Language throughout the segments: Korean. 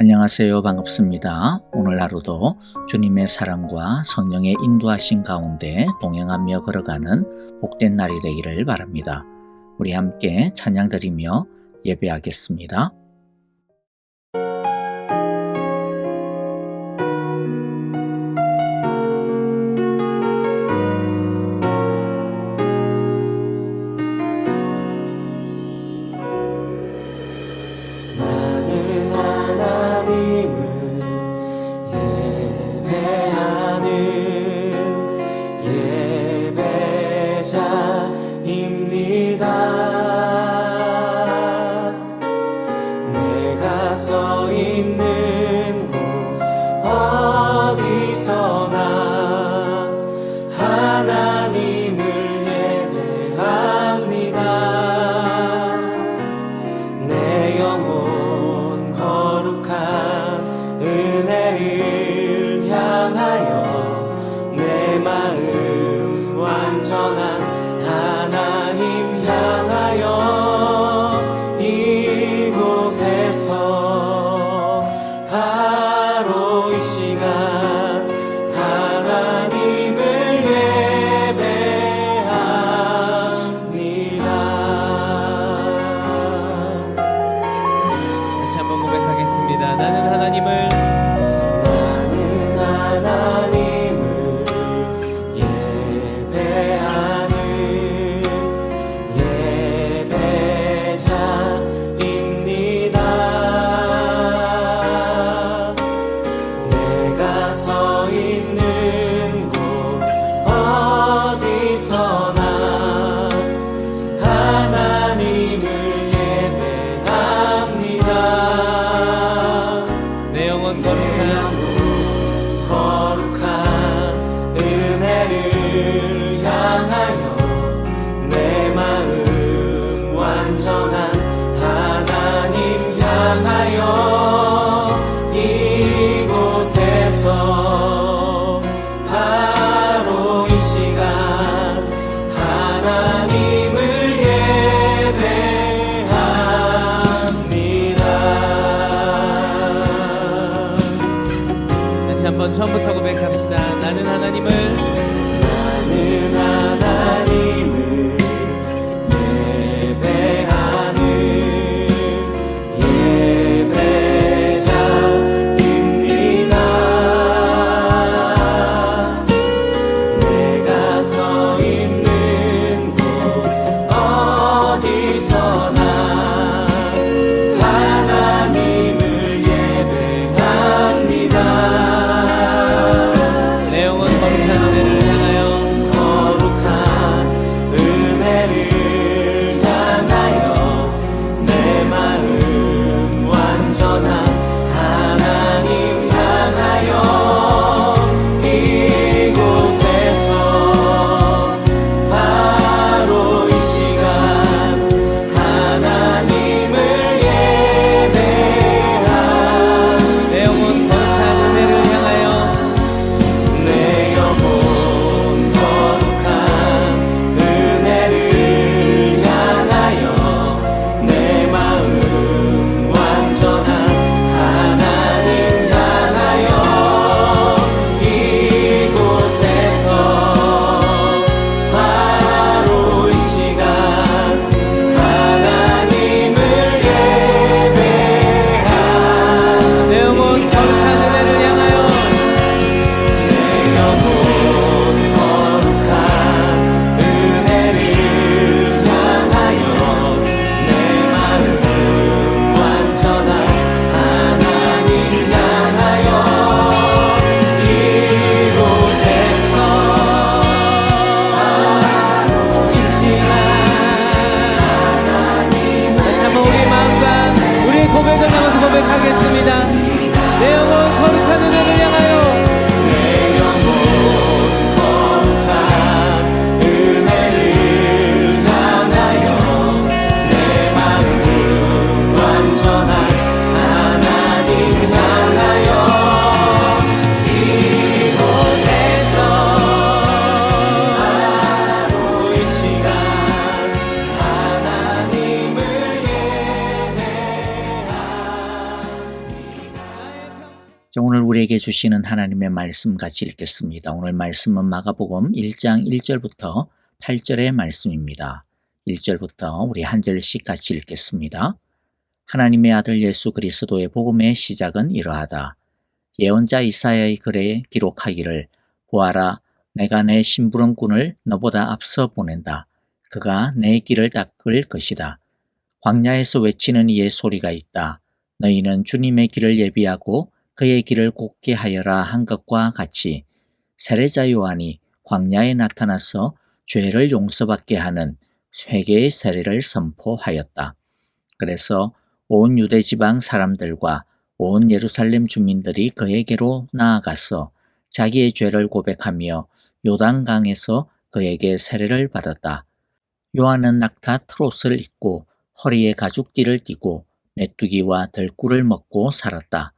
안녕하세요. 반갑습니다. 오늘 하루도 주님의 사랑과 성령의 인도하신 가운데 동행하며 걸어가는 복된 날이 되기를 바랍니다. 우리 함께 찬양 드리며 예배하겠습니다. 처음부터 고백합시다. 나는 하나님을 예배하는 예배자입니다. 내가 서 있는 곳 어디서나 하나님을 예배합니다. 내 영혼 거룩한 은혜를 자, 오늘 우리에게 주시는 하나님의 말씀 같이 읽겠습니다. 오늘 말씀은 마가복음 1장 1절부터 8절의 말씀입니다. 1절부터 우리 한 절씩 같이 읽겠습니다. 하나님의 아들 예수 그리스도의 복음의 시작은 이러하다. 예언자 이사야의 글에 기록하기를 보아라, 내가 내 심부름꾼을 너보다 앞서 보낸다. 그가 내 길을 닦을 것이다. 광야에서 외치는 이의 소리가 있다. 너희는 주님의 길을 예비하고 그의 길을 곧게 하여라 한 것과 같이 세례자 요한이 광야에 나타나서 죄를 용서받게 하는 회개의 세례를 선포하였다. 그래서 온 유대 지방 사람들과 온 예루살렘 주민들이 그에게로 나아가서 자기의 죄를 고백하며 요단강에서 그에게 세례를 받았다. 요한은 낙타 트롯을 입고 허리에 가죽띠를 띠고 메뚜기와 들꿀을 먹고 살았다.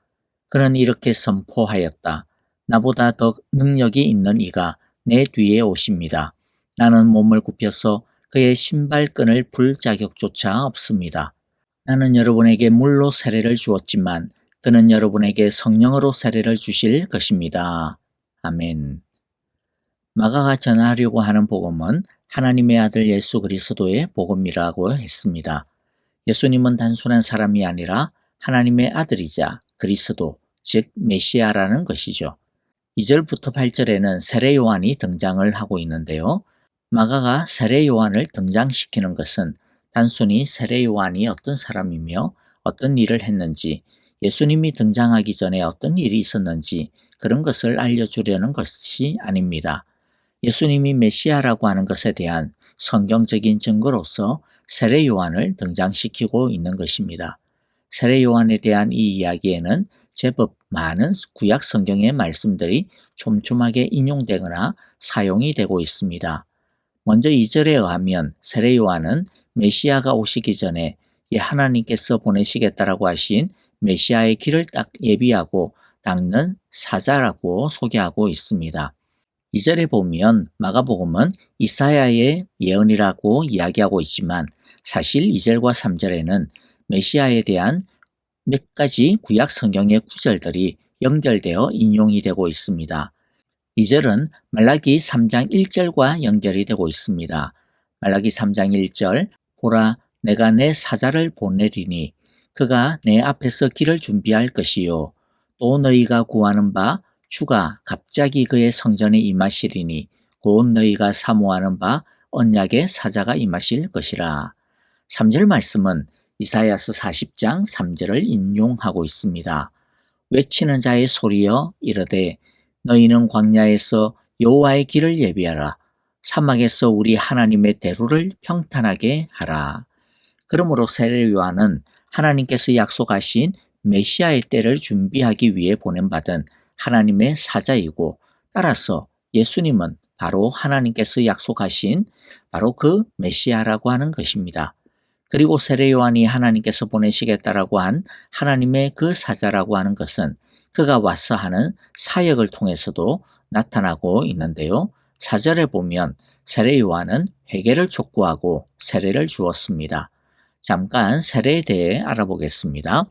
그는 이렇게 선포하였다. 나보다 더 능력이 있는 이가 내 뒤에 오십니다. 나는 몸을 굽혀서 그의 신발끈을 풀 자격조차 없습니다. 나는 여러분에게 물로 세례를 주었지만 그는 여러분에게 성령으로 세례를 주실 것입니다. 아멘. 마가가 전하려고 하는 복음은 하나님의 아들 예수 그리스도의 복음이라고 했습니다. 예수님은 단순한 사람이 아니라 하나님의 아들이자 그리스도, 즉 메시아라는 것이죠. 2절부터 8절에는 세례 요한이 등장을 하고 있는데요. 마가가 세례 요한을 등장시키는 것은 단순히 세례 요한이 어떤 사람이며 어떤 일을 했는지, 예수님이 등장하기 전에 어떤 일이 있었는지 그런 것을 알려주려는 것이 아닙니다. 예수님이 메시아라고 하는 것에 대한 성경적인 증거로서 세례 요한을 등장시키고 있는 것입니다. 세례 요한에 대한 이 이야기에는 제법 많은 구약 성경의 말씀들이 촘촘하게 인용되거나 사용이 되고 있습니다. 먼저 2절에 의하면 세례 요한은 메시아가 오시기 전에 하나님께서 보내시겠다라고 하신 메시아의 길을 딱 예비하고 닦는 사자라고 소개하고 있습니다. 2절에 보면 마가복음은 이사야의 예언이라고 이야기하고 있지만 사실 2절과 3절에는 메시아에 대한 몇 가지 구약 성경의 구절들이 연결되어 인용이 되고 있습니다. 2절은 말라기 3장 1절과 연결이 되고 있습니다. 말라기 3장 1절 보라, 내가 내 사자를 보내리니 그가 내 앞에서 길을 준비할 것이요 또 너희가 구하는 바 주가 갑자기 그의 성전에 임하시리니 곧 너희가 사모하는 바 언약의 사자가 임하실 것이라. 3절 말씀은 이사야서 40장 3절을 인용하고 있습니다. 외치는 자의 소리여 이르되 너희는 광야에서 여호와의 길을 예비하라. 사막에서 우리 하나님의 대로를 평탄하게 하라. 그러므로 세례 요한은 하나님께서 약속하신 메시아의 때를 준비하기 위해 보낸받은 하나님의 사자이고 따라서 예수님은 바로 하나님께서 약속하신 바로 그 메시아라고 하는 것입니다. 그리고 세례 요한이 하나님께서 보내시겠다라고 한 하나님의 그 사자라고 하는 것은 그가 와서 하는 사역을 통해서도 나타나고 있는데요. 4절에 보면 세례 요한은 회개를 촉구하고 세례를 주었습니다. 잠깐 세례에 대해 알아보겠습니다.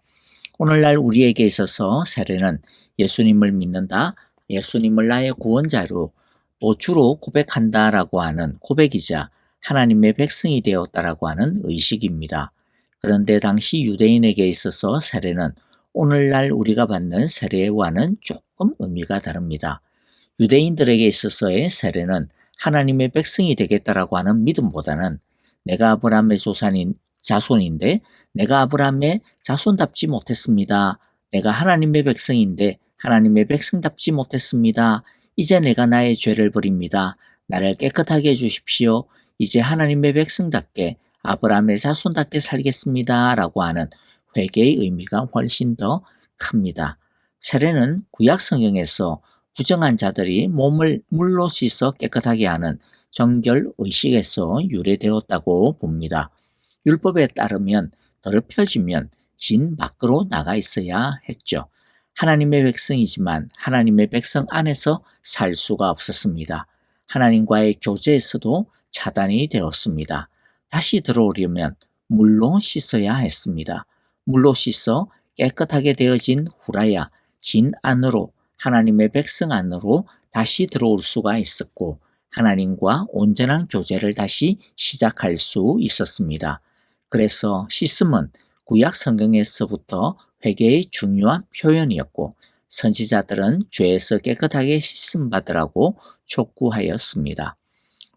오늘날 우리에게 있어서 세례는 예수님을 믿는다, 예수님을 나의 구원자로 또 주로 고백한다라고 하는 고백이자 하나님의 백성이 되었다라고 하는 의식입니다. 그런데 당시 유대인에게 있어서 세례는 오늘날 우리가 받는 세례와는 조금 의미가 다릅니다. 유대인들에게 있어서의 세례는 하나님의 백성이 되겠다라고 하는 믿음보다는 내가 아브라함의 자손인데 내가 아브라함의 자손답지 못했습니다. 내가 하나님의 백성인데 하나님의 백성답지 못했습니다. 이제 내가 나의 죄를 버립니다. 나를 깨끗하게 해주십시오. 이제 하나님의 백성답게 아브라함의 자손답게 살겠습니다. 라고 하는 회개의 의미가 훨씬 더 큽니다. 세례는 구약 성경에서 부정한 자들이 몸을 물로 씻어 깨끗하게 하는 정결 의식에서 유래되었다고 봅니다. 율법에 따르면 더럽혀지면 진 밖으로 나가 있어야 했죠. 하나님의 백성이지만 하나님의 백성 안에서 살 수가 없었습니다. 하나님과의 교제에서도 차단이 되었습니다. 다시 들어오려면 물로 씻어야 했습니다. 물로 씻어 깨끗하게 되어진 후라야 진 안으로, 하나님의 백성 안으로 다시 들어올 수가 있었고 하나님과 온전한 교제를 다시 시작할 수 있었습니다. 그래서 씻음은 구약 성경에서부터 회개의 중요한 표현이었고 선지자들은 죄에서 깨끗하게 씻음 받으라고 촉구하였습니다.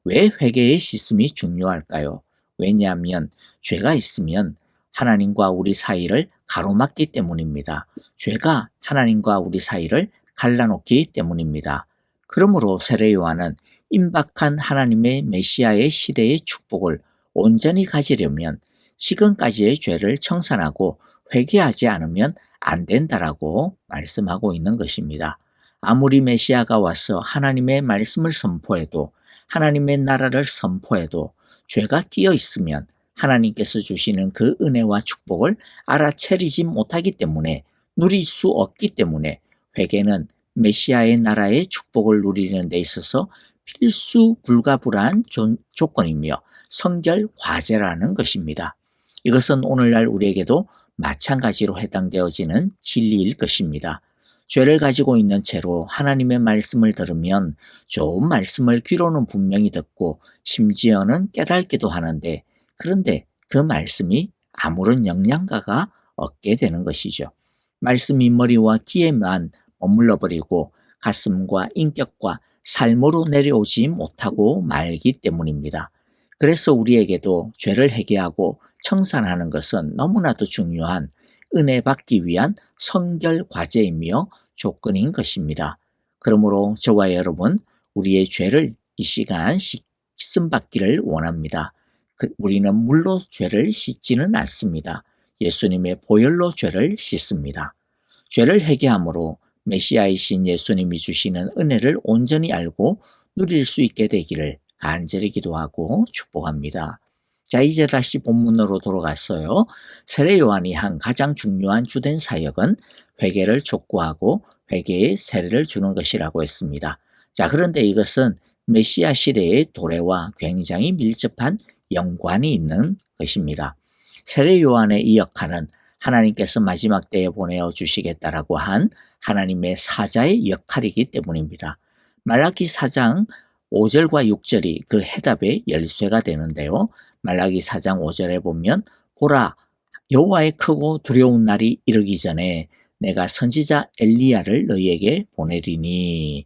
왜 회개의 씻음이 중요할까요? 왜냐하면 죄가 있으면 하나님과 우리 사이를 가로막기 때문입니다. 죄가 하나님과 우리 사이를 갈라놓기 때문입니다. 그러므로 세례 요한은 임박한 하나님의 메시아의 시대의 축복을 온전히 가지려면 지금까지의 죄를 청산하고 회개하지 않으면 안 된다라고 말씀하고 있는 것입니다. 아무리 메시아가 와서 하나님의 말씀을 선포해도 하나님의 나라를 선포해도 죄가 끼어 있으면 하나님께서 주시는 그 은혜와 축복을 알아채리지 못하기 때문에 누릴 수 없기 때문에 회개는 메시아의 나라의 축복을 누리는 데 있어서 필수 불가불한 조건이며 성결 과제라는 것입니다. 이것은 오늘날 우리에게도 마찬가지로 해당되어지는 진리일 것입니다. 죄를 가지고 있는 채로 하나님의 말씀을 들으면 좋은 말씀을 귀로는 분명히 듣고 심지어는 깨닫기도 하는데 그런데 그 말씀이 아무런 영양가가 없게 되는 것이죠. 말씀이 머리와 귀에만 머물러 버리고 가슴과 인격과 삶으로 내려오지 못하고 말기 때문입니다. 그래서 우리에게도 죄를 회개하고 청산하는 것은 너무나도 중요한 은혜 받기 위한 성결 과제이며 조건인 것입니다. 그러므로 저와 여러분, 우리의 죄를 이 시간 씻음 받기를 원합니다. 우리는 물로 죄를 씻지는 않습니다. 예수님의 보혈로 죄를 씻습니다. 죄를 회개함으로 메시아이신 예수님이 주시는 은혜를 온전히 알고 누릴 수 있게 되기를 간절히 기도하고 축복합니다. 자, 이제 다시 본문으로 돌아갔어요. 세례 요한이 한 가장 중요한 주된 사역은 회개를 촉구하고 회개의 세례를 주는 것이라고 했습니다. 자, 그런데 이것은 메시아 시대의 도래와 굉장히 밀접한 연관이 있는 것입니다. 세례 요한의 이 역할은 하나님께서 마지막 때에 보내어 주시겠다라고 한 하나님의 사자의 역할이기 때문입니다. 말라기 4장 5절과 6절이 그 해답의 열쇠가 되는데요. 말라기 4장 5절에 보면 보라 여호와의 크고 두려운 날이 이르기 전에 내가 선지자 엘리야를 너희에게 보내리니.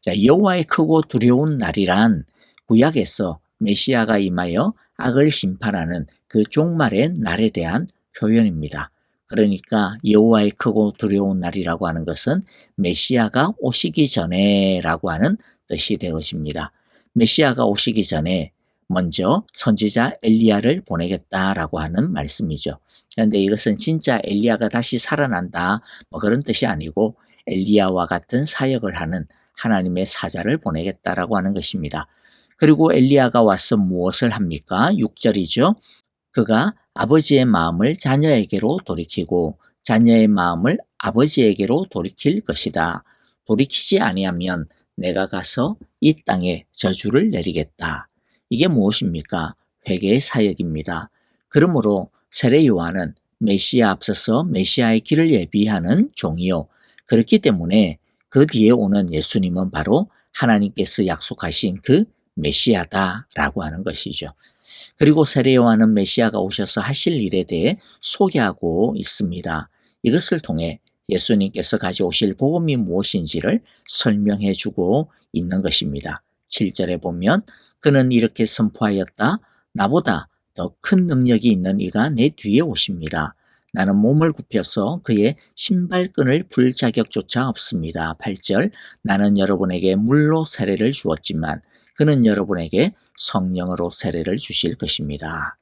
자, 여호와의 크고 두려운 날이란 구약에서 메시아가 임하여 악을 심판하는 그 종말의 날에 대한 표현입니다. 그러니까 여호와의 크고 두려운 날이라고 하는 것은 메시아가 오시기 전에라고 하는 뜻이 되어집니다. 메시아가 오시기 전에 먼저 선지자 엘리야를 보내겠다라고 하는 말씀이죠. 그런데 이것은 진짜 엘리야가 다시 살아난다 그런 뜻이 아니고 엘리야와 같은 사역을 하는 하나님의 사자를 보내겠다라고 하는 것입니다. 그리고 엘리야가 와서 무엇을 합니까? 6절이죠. 그가 아버지의 마음을 자녀에게로 돌이키고 자녀의 마음을 아버지에게로 돌이킬 것이다. 돌이키지 아니하면 내가 가서 이 땅에 저주를 내리겠다. 이게 무엇입니까? 회개의 사역입니다. 그러므로 세례 요한은 메시아 앞서서 메시아의 길을 예비하는 종이요. 그렇기 때문에 그 뒤에 오는 예수님은 바로 하나님께서 약속하신 그 메시아다라고 하는 것이죠. 그리고 세례 요한은 메시아가 오셔서 하실 일에 대해 소개하고 있습니다. 이것을 통해 예수님께서 가져오실 복음이 무엇인지를 설명해 주고 있는 것입니다. 7절에 보면 그는 이렇게 선포하였다. 나보다 더 큰 능력이 있는 이가 내 뒤에 오십니다. 나는 몸을 굽혀서 그의 신발끈을 풀 자격조차 없습니다. 8절 나는 여러분에게 물로 세례를 주었지만 그는 여러분에게 성령으로 세례를 주실 것입니다.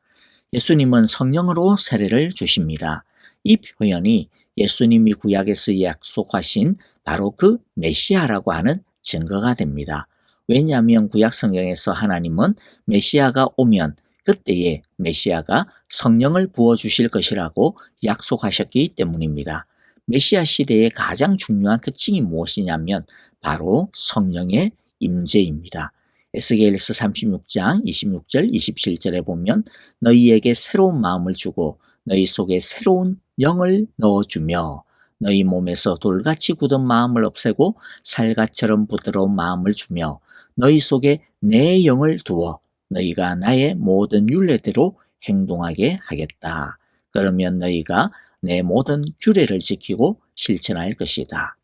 예수님은 성령으로 세례를 주십니다. 이 표현이 예수님이 구약에서 약속하신 바로 그 메시아라고 하는 증거가 됩니다. 왜냐하면 구약 성경에서 하나님은 메시아가 오면 그때에 메시아가 성령을 부어주실 것이라고 약속하셨기 때문입니다. 메시아 시대의 가장 중요한 특징이 무엇이냐면 바로 성령의 임재입니다. 에스겔서 36장 26절 27절에 보면 너희에게 새로운 마음을 주고 너희 속에 새로운 영을 넣어주며 너희 몸에서 돌같이 굳은 마음을 없애고 살갗처럼 부드러운 마음을 주며 너희 속에 내 영을 두어 너희가 나의 모든 율례대로 행동하게 하겠다. 그러면 너희가 내 모든 규례를 지키고 실천할 것이다.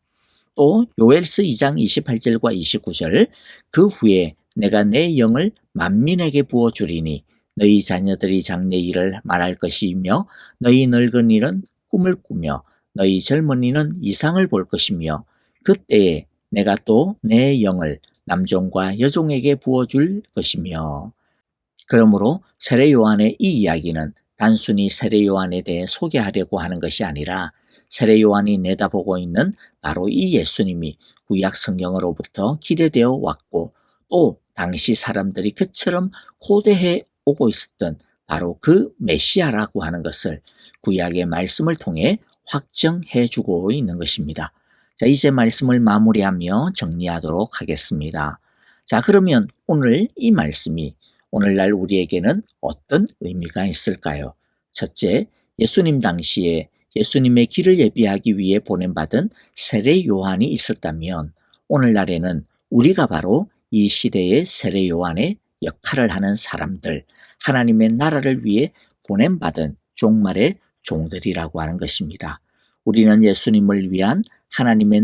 또 요엘서 2장 28절과 29절 그 후에 내가 내 영을 만민에게 부어주리니 너희 자녀들이 장래 일을 말할 것이며 너희 늙은이는 꿈을 꾸며 너희 젊은이는 이상을 볼 것이며 그때에 내가 또 내 영을 남종과 여종에게 부어줄 것이며. 그러므로 세례 요한의 이 이야기는 단순히 세례 요한에 대해 소개하려고 하는 것이 아니라 세례 요한이 내다보고 있는 바로 이 예수님이 구약 성경으로부터 기대되어 왔고 또 당시 사람들이 그처럼 고대해 오고 있었던 바로 그 메시아라고 하는 것을 구약의 말씀을 통해 확정해 주고 있는 것입니다. 자, 이제 말씀을 마무리하며 정리하도록 하겠습니다. 자, 그러면 오늘 이 말씀이 오늘날 우리에게는 어떤 의미가 있을까요? 첫째, 예수님 당시에 예수님의 길을 예비하기 위해 보낸받은 세례 요한이 있었다면 오늘날에는 우리가 바로 이 시대의 세례 요한의 역할을 하는 사람들, 하나님의 나라를 위해 보냄받은 종말의 종들이라고 하는 것입니다. 우리는 예수님을 위한 하나님의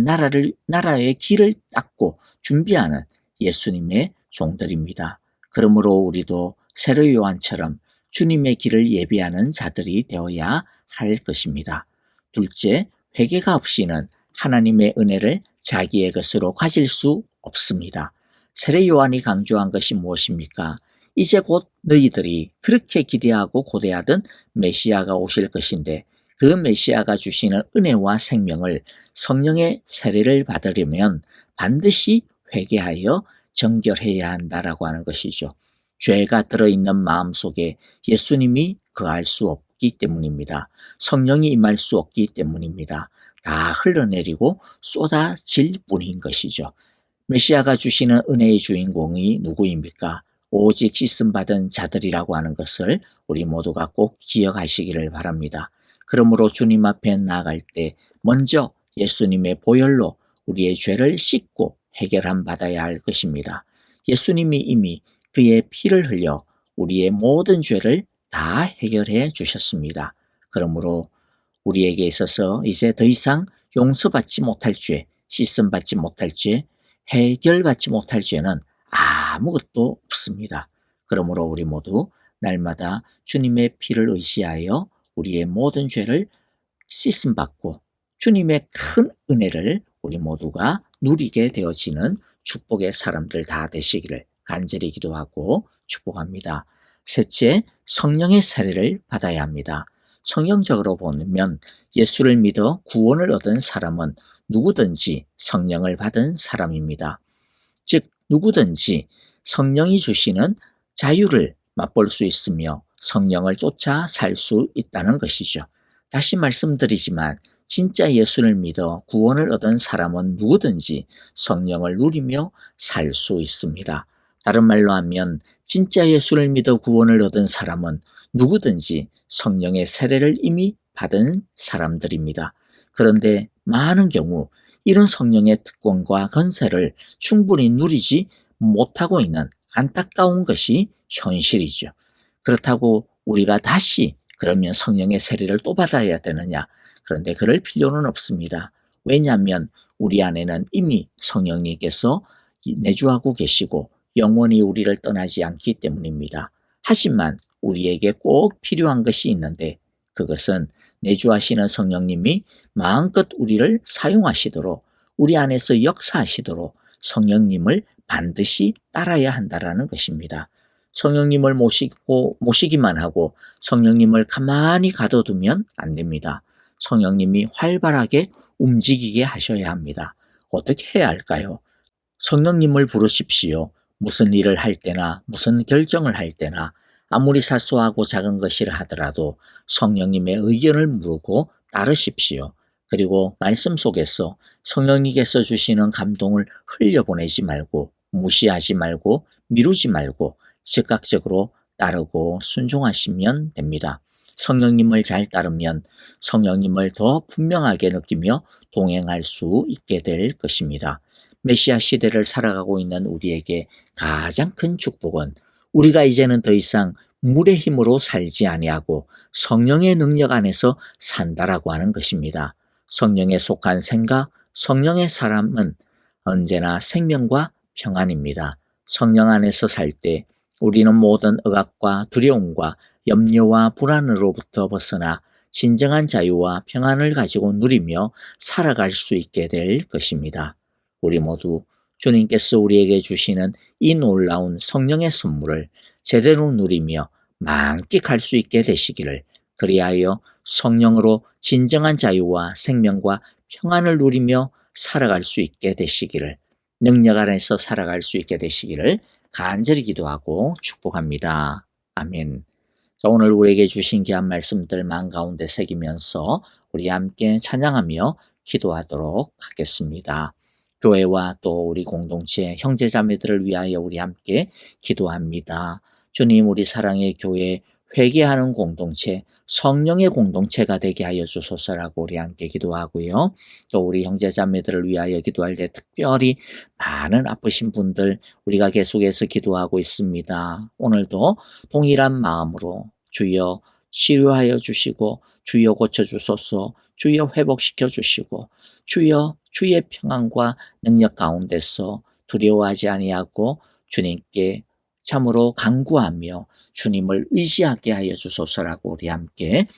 나라의 길을 닦고 준비하는 예수님의 종들입니다. 그러므로 우리도 세례 요한처럼 주님의 길을 예비하는 자들이 되어야 할 것입니다. 둘째, 회개가 없이는 하나님의 은혜를 자기의 것으로 가질 수 없습니다. 세례 요한이 강조한 것이 무엇입니까? 이제 곧 너희들이 그렇게 기대하고 고대하던 메시아가 오실 것인데 그 메시아가 주시는 은혜와 생명을 성령의 세례를 받으려면 반드시 회개하여 정결해야 한다라고 하는 것이죠. 죄가 들어있는 마음 속에 예수님이 거할 수 없기 때문입니다. 성령이 임할 수 없기 때문입니다. 다 흘러내리고 쏟아질 뿐인 것이죠. 메시아가 주시는 은혜의 주인공이 누구입니까? 오직 씻음받은 자들이라고 하는 것을 우리 모두가 꼭 기억하시기를 바랍니다. 그러므로 주님 앞에 나아갈 때 먼저 예수님의 보혈로 우리의 죄를 씻고 해결함 받아야 할 것입니다. 예수님이 이미 그의 피를 흘려 우리의 모든 죄를 다 해결해 주셨습니다. 그러므로 우리에게 있어서 이제 더 이상 용서받지 못할 죄, 씻음받지 못할 죄, 해결받지 못할 죄는 아무것도 없습니다. 그러므로 우리 모두 날마다 주님의 피를 의지하여 우리의 모든 죄를 씻음받고 주님의 큰 은혜를 우리 모두가 누리게 되어지는 축복의 사람들 다 되시기를 간절히 기도하고 축복합니다. 셋째, 성령의 세례를 받아야 합니다. 성경적으로 보면 예수를 믿어 구원을 얻은 사람은 누구든지 성령을 받은 사람입니다. 즉 누구든지 성령이 주시는 자유를 맛볼 수 있으며 성령을 쫓아 살 수 있다는 것이죠. 다시 말씀드리지만 진짜 예수를 믿어 구원을 얻은 사람은 누구든지 성령을 누리며 살 수 있습니다. 다른 말로 하면 진짜 예수를 믿어 구원을 얻은 사람은 누구든지 성령의 세례를 이미 받은 사람들입니다. 그런데 많은 경우 이런 성령의 특권과 건세를 충분히 누리지 못하고 있는 안타까운 것이 현실이죠. 그렇다고 우리가 다시 그러면 성령의 세례를 또 받아야 되느냐? 그런데 그럴 필요는 없습니다. 왜냐하면 우리 안에는 이미 성령님께서 내주하고 계시고 영원히 우리를 떠나지 않기 때문입니다. 하지만 우리에게 꼭 필요한 것이 있는데 그것은 내주하시는 성령님이 마음껏 우리를 사용하시도록 우리 안에서 역사하시도록 성령님을 반드시 따라야 한다라는 것입니다. 성령님을 모시기만 하고 성령님을 가만히 가둬두면 안 됩니다. 성령님이 활발하게 움직이게 하셔야 합니다. 어떻게 해야 할까요? 성령님을 부르십시오. 무슨 일을 할 때나 무슨 결정을 할 때나 아무리 사소하고 작은 것이라 하더라도 성령님의 의견을 물고 따르십시오. 그리고 말씀 속에서 성령님께서 주시는 감동을 흘려보내지 말고 무시하지 말고 미루지 말고 즉각적으로 따르고 순종하시면 됩니다. 성령님을 잘 따르면 성령님을 더 분명하게 느끼며 동행할 수 있게 될 것입니다. 메시아 시대를 살아가고 있는 우리에게 가장 큰 축복은 우리가 이제는 더 이상 물의 힘으로 살지 아니하고 성령의 능력 안에서 산다라고 하는 것입니다. 성령에 속한 생각, 성령의 사람은 언제나 생명과 평안입니다. 성령 안에서 살 때 우리는 모든 억압과 두려움과 염려와 불안으로부터 벗어나 진정한 자유와 평안을 가지고 누리며 살아갈 수 있게 될 것입니다. 우리 모두 주님께서 우리에게 주시는 이 놀라운 성령의 선물을 제대로 누리며 만끽할 수 있게 되시기를, 그리하여 성령으로 진정한 자유와 생명과 평안을 누리며 살아갈 수 있게 되시기를, 능력 안에서 살아갈 수 있게 되시기를 간절히 기도하고 축복합니다. 아멘. 자, 오늘 우리에게 주신 귀한 말씀들 마음 가운데 새기면서 우리 함께 찬양하며 기도하도록 하겠습니다. 교회와 또 우리 공동체 형제자매들을 위하여 우리 함께 기도합니다. 주님, 우리 사랑의 교회 회개하는 공동체, 성령의 공동체가 되게 하여 주소서라고 우리 함께 기도하고요. 또 우리 형제자매들을 위하여 기도할 때 특별히 많은 아프신 분들 우리가 계속해서 기도하고 있습니다. 오늘도 동일한 마음으로 주여 치료하여 주시고, 주여 고쳐주소서, 주여 회복시켜 주시고, 주여 주의 평안과 능력 가운데서 두려워하지 아니하고 주님께 참으로 간구하며 주님을 의지하게 하여 주소서라고 우리 함께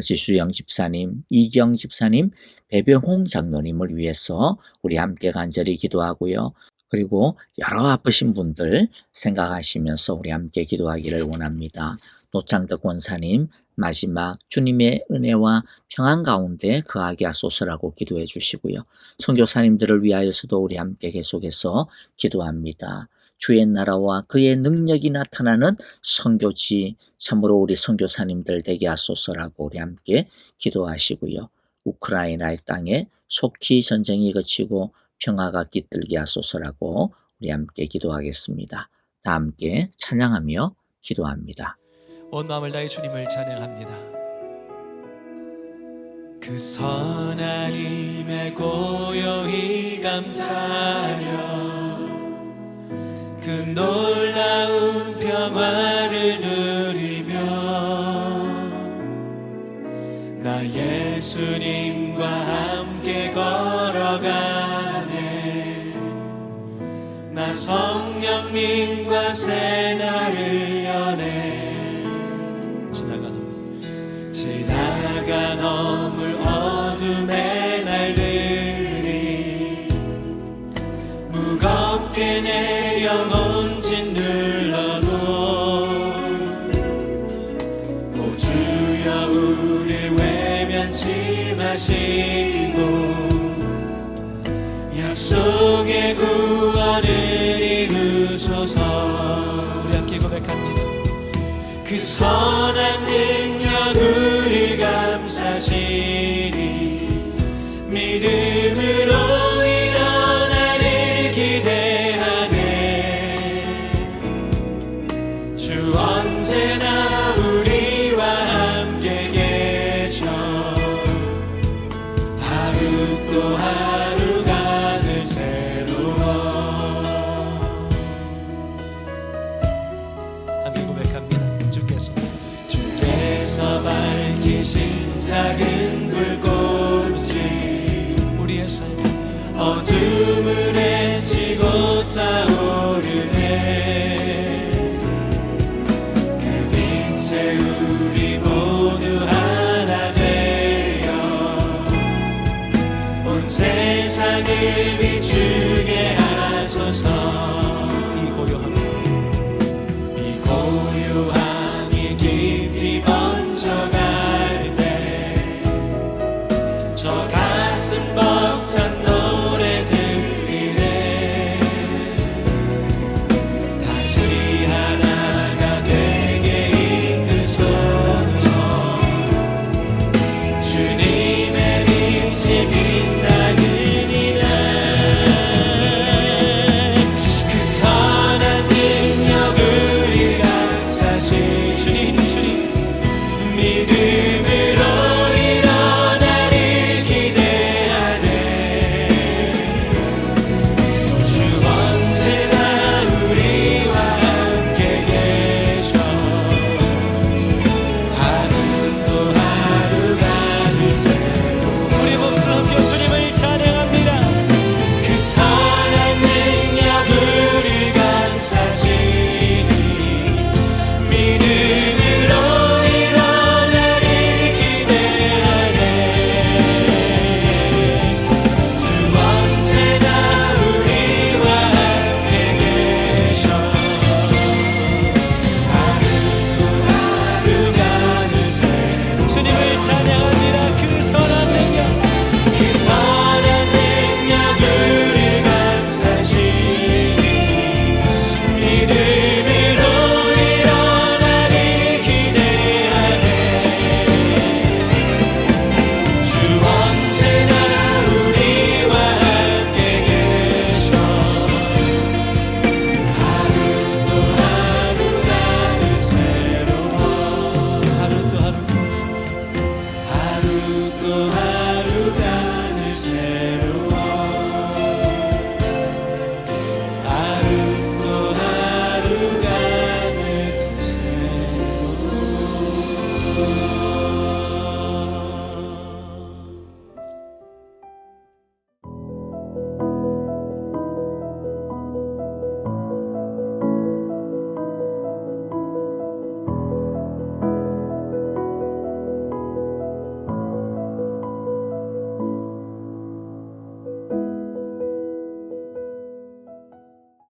지수영 집사님, 이경 집사님, 배병홍 장로님을 위해서 우리 함께 간절히 기도하고요. 그리고 여러 아프신 분들 생각하시면서 우리 함께 기도하기를 원합니다. 노창덕 권사님, 마지막 주님의 은혜와 평안 가운데 거하게 하소서라고 기도해 주시고요. 선교사님들을 위하여서도 우리 함께 계속해서 기도합니다. 주의 나라와 그의 능력이 나타나는 선교지, 참으로 우리 선교사님들 되게 하소서라고 우리 함께 기도하시고요. 우크라이나의 땅에 속히 전쟁이 그치고 평화가 깃들게 하소서라고 우리 함께 기도하겠습니다. 다 함께 찬양하며 기도합니다. 온 마음을 다해 주님을 찬양합니다. 그 선한 힘에 고요히 감사하여 그 놀라운 평화를 누리며 나 예수님과 함께 걸어가네. 나 성령님과 새 날을 여네. 지나가 넘을 어둠의 날들이 무겁게 내 영혼 짓눌러도 오 주여 우릴 외면치 마시고 약속의 구원을 이루소서. 우리 함께 고백합니다. 그 선한 능력 우릴 감사시니 믿음으로 일어나를 기대하네. 주 언제나 우리와 함께 계셔. 하루 또 하루가 늘 새로워. 함께 고백합니다. 주께서 밝히신 작은 불꽃이 우리의 삶 어둠을 헤치고 타오르네. 그 빛에 우리 모두 하나 되어 온 세상을 비추게 하소서.